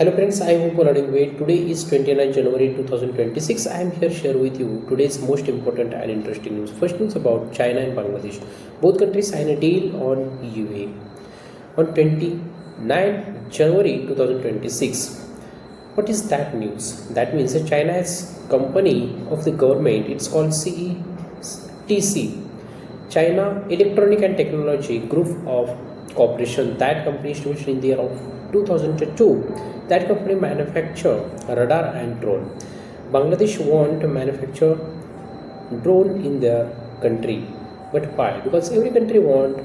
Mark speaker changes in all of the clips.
Speaker 1: Hello friends, I hope you are doing great. Today is 29 January 2026. I am here to share with you today's most important and interesting news. First news about China and Bangladesh. Both countries signed a deal on UA on 29 January 2026. What is that news? That means that China has company of the government. It's called CETC, China Electronic and Technology Group of Corporation. That company established in the year of 2002. That company manufacture radar and drone. Bangladesh want to manufacture drone in their country. But why? Because every country want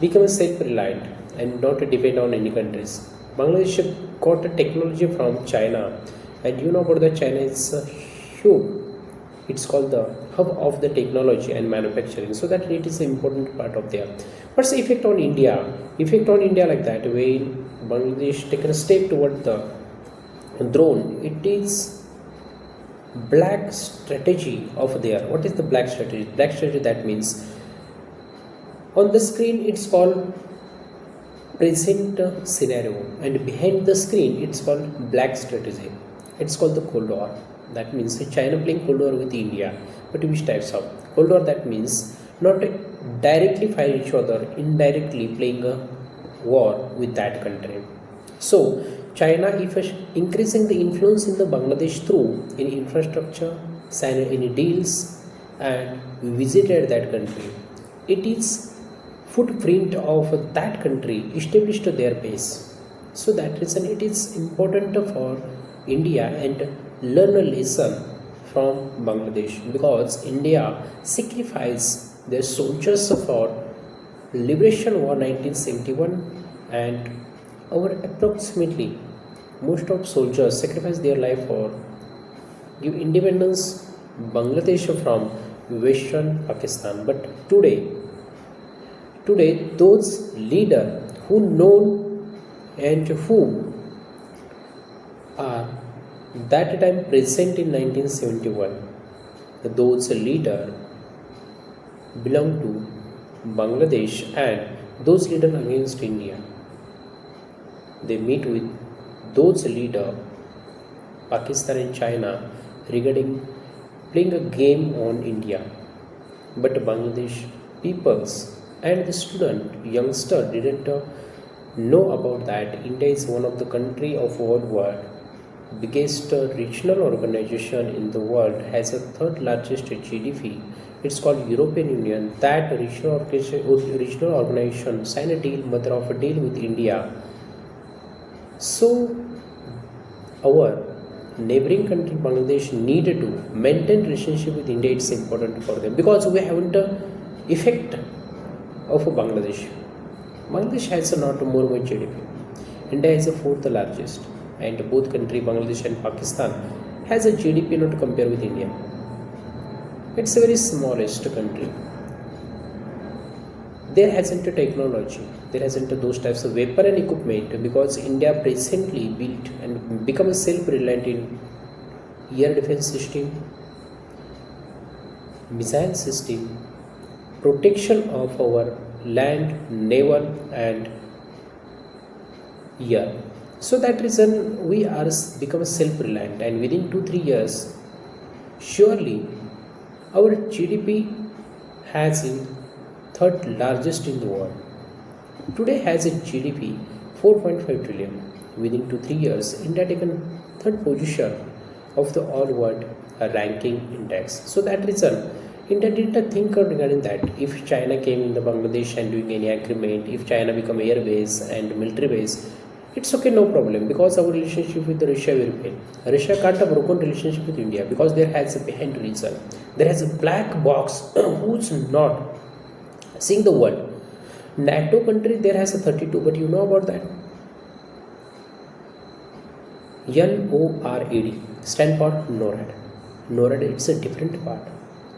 Speaker 1: become self-reliant and not to depend on any countries. Bangladesh got the technology from China, and you know about the China is huge. It's called the hub of the technology and manufacturing, so that it is an important part of there. What's the effect on India? Effect on India like that, when Bangladesh taken a step toward the drone, it is black strategy of there. What is the black strategy? Black strategy, that means on the screen it's called present scenario, and behind the screen it's called black strategy. It's called the Cold War. That means China playing Cold War with India. But which types of Cold War? That means not directly fight each other, indirectly playing a war with that country. So China, if increasing the influence in the Bangladesh through any infrastructure, sign any deals, and visited that country, it is footprint of that country established their base. So that reason it is important for India and learn a lesson from Bangladesh, because India sacrificed their soldiers for Liberation War 1971, and our approximately most of soldiers sacrificed their life for give independence Bangladesh from Western Pakistan. But today those leader who known and who are that time present in 1971, those leader belong to Bangladesh, and those leader against India. They meet with those leader Pakistan and China regarding playing a game on India. But Bangladesh peoples and the student youngster didn't know about that. India is one of the country of world biggest regional organization in the world, has a third largest GDP. It's called European Union. That regional organization signed a deal, mother of a deal with India. So our neighboring country Bangladesh needed to maintain relationship with India. It's important for them because we haven't effect of Bangladesh. Bangladesh has not more much GDP. India is the fourth largest, and both country Bangladesh and Pakistan has a GDP not to compare with India. It's a very smallest country. There hasn't a technology, there hasn't those types of weapon and equipment, because India presently built and become self-reliant in air defense system, missile system, protection of our land, naval and air. So that reason we are become self-reliant, and within 2-3 years surely our GDP has in third largest in the world. Today has a GDP 4.5 trillion. Within 2-3 years India taken third position of the all world ranking index. So that reason India didn't think regarding that. If China came in the Bangladesh and doing any agreement, if China become air base and military base, it's okay, no problem, because our relationship with Russia will fail. Russia can't have broken relationship with India because there has a behind reason. There has a black box who's not seeing the world. NATO country there has a 32, but you know about that? NORAD stand for NORAD. NORAD it's a different part.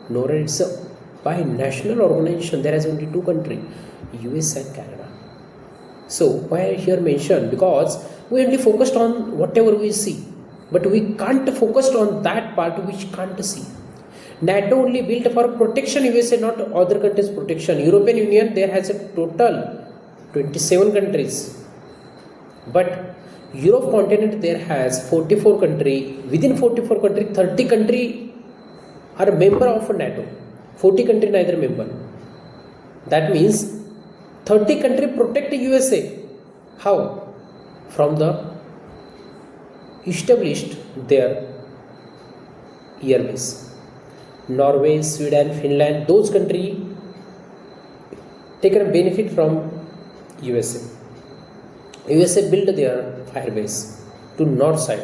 Speaker 1: NORAD it's a by national organization. There has only two countries, US and Canada. So why I here mention, because we only focused on whatever we see, but we can't focus on that part which can't see. NATO only built for protection, USA, not other countries protection. European Union there has a total 27 countries, but Europe continent there has 44 country. Within 44 country, 30 country are a member of NATO. 40 country neither member. That means 30 country protect USA. How? From the established their airbase. Norway, Sweden, Finland, those countries taken a benefit from USA. USA built their firebase to north side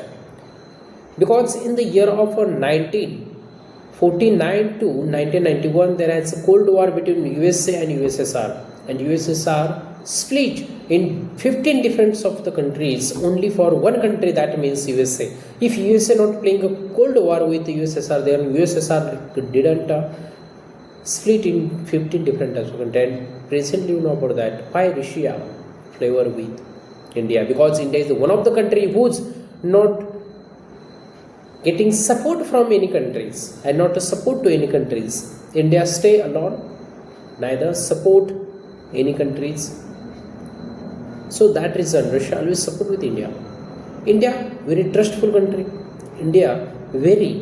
Speaker 1: because in the year of 1949 to 1991 there has a cold war between USA and USSR, and USSR split in 15 different of the countries only for one country, that means USA. If USA not playing a cold war with USSR, then USSR didn't split in 15 different types of content. Recently you know about that. Why Russia flavor with India? Because India is one of the country who's not getting support from any countries and not a support to any countries. India stay alone, neither support any countries. So that reason Russia always support with India. India very trustful country. India very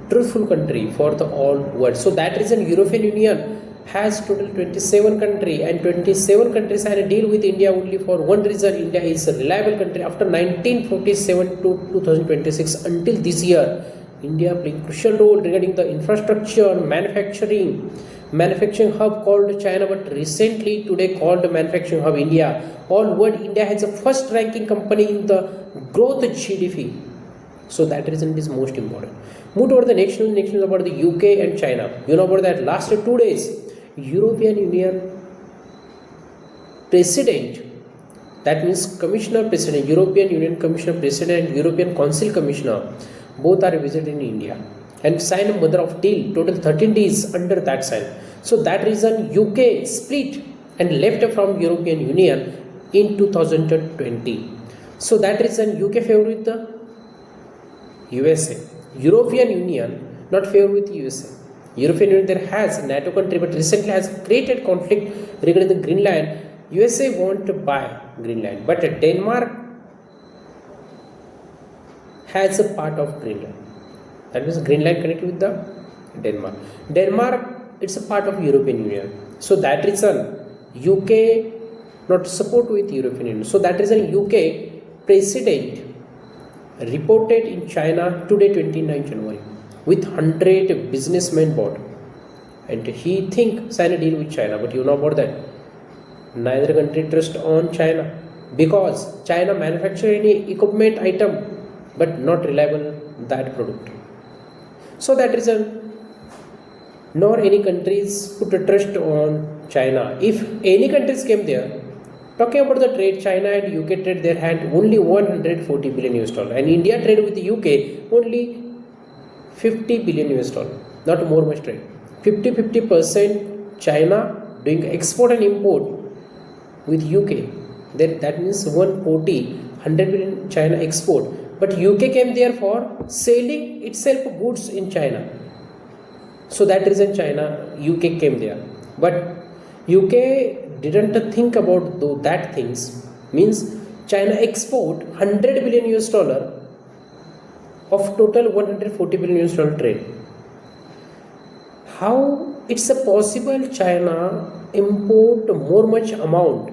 Speaker 1: truthful country for the all world. So that reason European Union has total 27 country, and 27 countries had a deal with India only for one reason. India is a reliable country. After 1947 to 2026 until this year, India playing crucial role regarding the infrastructure, manufacturing hub called China, but recently today called manufacturing hub India. All world India has a first ranking company in the growth GDP. So that reason it is most important. Move toward the next news about the UK and China. You know about that last 2 days, European Union President, that means Commissioner President, European Union Commissioner President, European Council Commissioner, both are visiting India and sign a mother of deal, total 13 days under that sign. So that reason UK split and left from European Union in 2020. So that reason UK favored with the USA. European Union not favored with USA. European Union there has NATO country, but recently has created conflict regarding the Greenland. USA want to buy Greenland, but Denmark has a part of Greenland. That means Greenland connected with the Denmark. Denmark it's a part of European Union. So that reason UK not support with European Union. So that reason UK President reported in China today 29 January with 100 businessmen board, and he think sign a deal with China, but you know about that. Neither country trust on China because China manufacture any equipment item but not reliable that product. So that reason nor any countries put a trust on China. If any countries came there, talking about the trade, China and UK trade there had only 140 billion US dollar, and India trade with the UK only 50 billion US dollar, not more much trade. 50% China doing export and import with UK. That means 100 billion China export, but UK came there for selling itself goods in China. So that reason UK came there, but UK didn't think about that things. Means China export 100 billion US dollar of total 140 billion US dollar trade. How it's a possible China import more much amount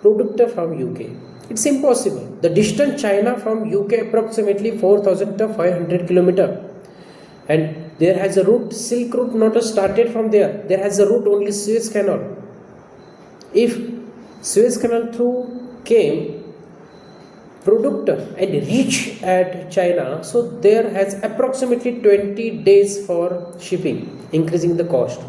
Speaker 1: product from UK? It's impossible. The distance China from UK approximately 4,500 kilometer, and there has a route, Silk Route not started from there. There has a route only Suez Canal. If Suez Canal through came product and reach at China, so there has approximately 20 days for shipping, increasing the cost.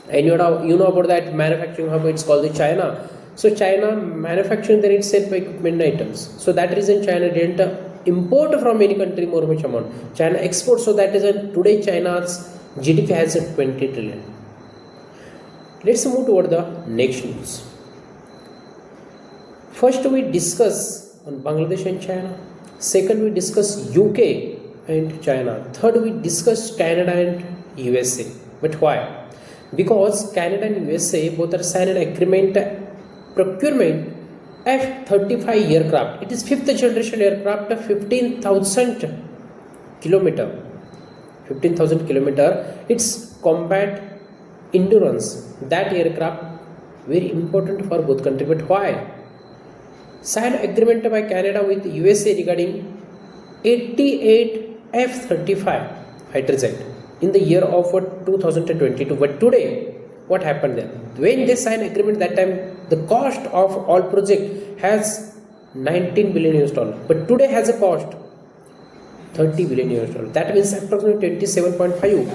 Speaker 1: And you know about that manufacturing hub, it's called the China. So China manufacturing there itself equipment items. So that reason China didn't import from any country more much amount. China export. So that is today China's GDP has a 20 trillion. Let's move toward the next news. First we discuss on Bangladesh and China. Second we discuss UK and China. Third we discuss Canada and USA. But why? Because Canada and USA both are signed an agreement procurement F-35 aircraft. It is fifth generation aircraft, 15,000 kilometer. 15,000 kilometer. Its combat endurance. That aircraft very important for both country. But why? Signed agreement by Canada with USA regarding 88 F-35 fighter jet in the year of 2022. But today, what happened there? When they signed agreement that time, the cost of all project has 19 billion US dollar. But today has a cost 30 billion US dollar. That means approximately 27.5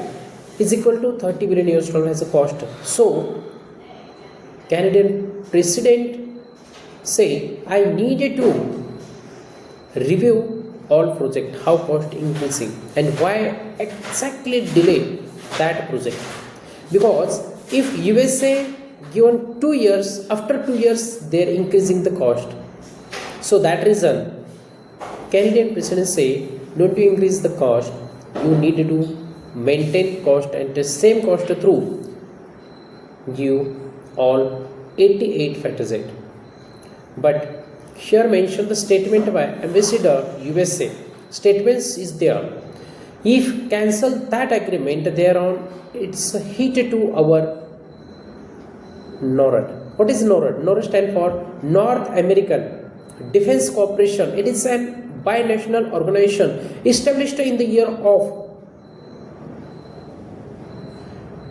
Speaker 1: is equal to 30 billion US dollar as a cost. So, Canadian president say, I needed to review all project, how cost increasing and why exactly delay that project. Because if USA given 2 years, after 2 years they are increasing the cost. So that reason Canadian president say, don't you increase the cost, you need to maintain cost and the same cost through give all 88 fighter jet. But here mention the statement by Ambassador USA. Statements is there. If cancel that agreement thereon, it's a hit to our NORAD. What is NORAD? NORAD stands for North American Defense Cooperation. It is an binational organization established in the year of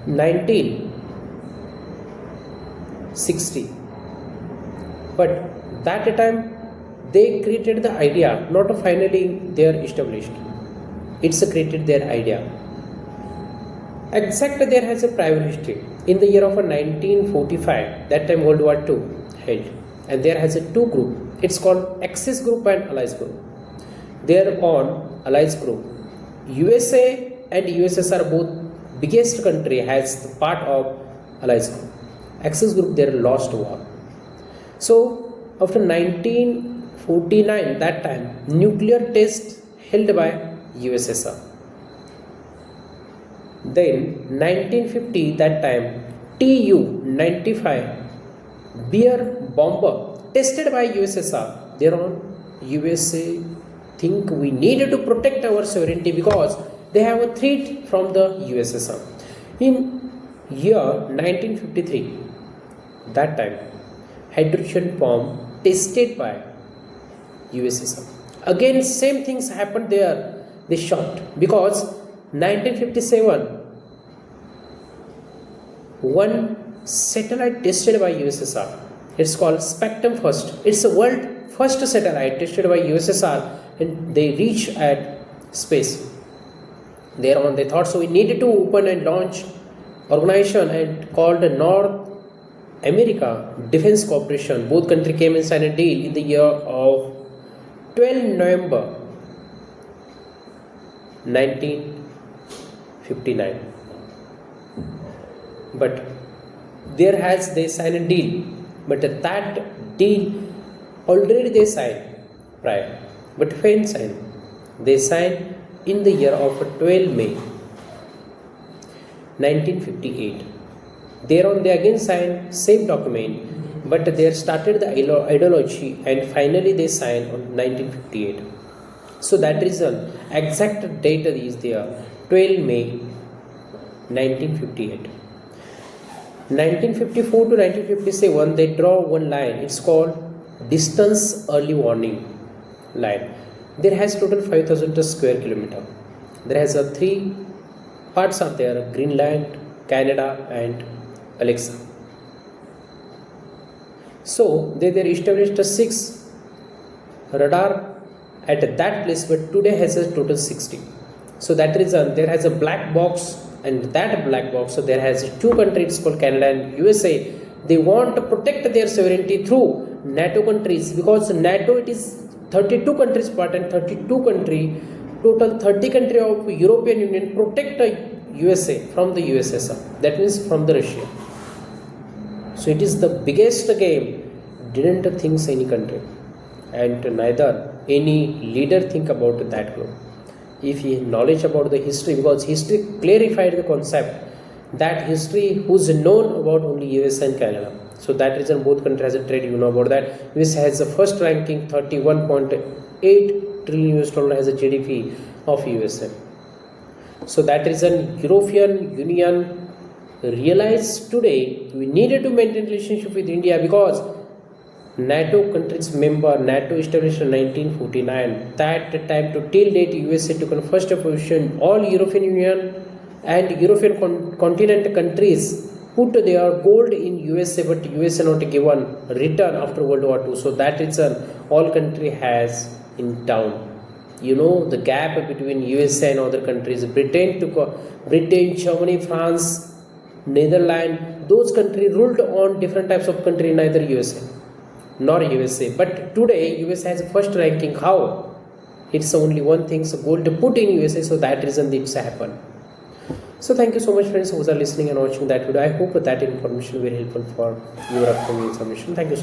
Speaker 1: 1960. But that time they created the idea, not finally they are established. It's created their idea. Exact there has a prior history. In the year of 1945, that time World War II held, and there has a two group. It's called Axis group and Allies group. There on Allies group, USA and USSR both biggest country has the part of Allies group. Axis group there lost war. So after 1949, that time nuclear test held by USSR. Then 1950, that time Tu-95 beer bomber tested by USSR. Thereon USA think we needed to protect our sovereignty because they have a threat from the USSR. In year 1953, that time hydrogen bomb tested by USSR. Again same things happened there. They shot because 1957 one satellite tested by USSR. It's called Spectrum First. It's the world first satellite tested by USSR and they reach at space. Thereon they thought so we needed to open and launch organization and called North America Defense Cooperation. Both countries came and signed a deal in the year of 12 November 1959. But there has they signed a deal, but that deal already they signed prior. But when signed? They signed in the year of 12 May 1958. Thereon they again signed same document, but they started the ideology and finally they signed on 1958. So that reason exact date is there, 12 May 1958. 1954 to 1957 they draw one line. It's called distance early warning line. There has total 5,000 square kilometer. There has a three parts are there: Greenland, Canada, and Alexa. So they established a 6 radar at that place, but today has a total 60. So that reason there has a black box, and that black box, so there has two countries called Canada and USA. They want to protect their sovereignty through NATO countries, because NATO it is 32 countries part, and 32 country total 30 country of European Union protect USA from the USSR, that means from the Russia. So it is the biggest game. Didn't think any country, and neither any leader think about that group. If he knowledge about the history, because history clarified the concept that history who's known about only US and Canada. So that reason both countries has a trade. You know about that. US has the first ranking, 31.8 trillion US dollar as a GDP of USA. So that reason European Union realized today we needed to maintain relationship with India because NATO countries member. NATO established in 1949. That time to till date USA took on first position. All European Union and European continent countries put their gold in USA, but USA not given return after World War II. So that reason all country has in town. You know the gap between USA and other countries. Britain, Germany, France, Netherlands. Those countries ruled on different types of country, neither USA nor USA. But today USA has first ranking. How? It's only one thing. So gold put in USA. So that reason it's happened. So thank you so much friends who are listening and watching that video. I hope that information will be helpful for your upcoming information. Thank you so much.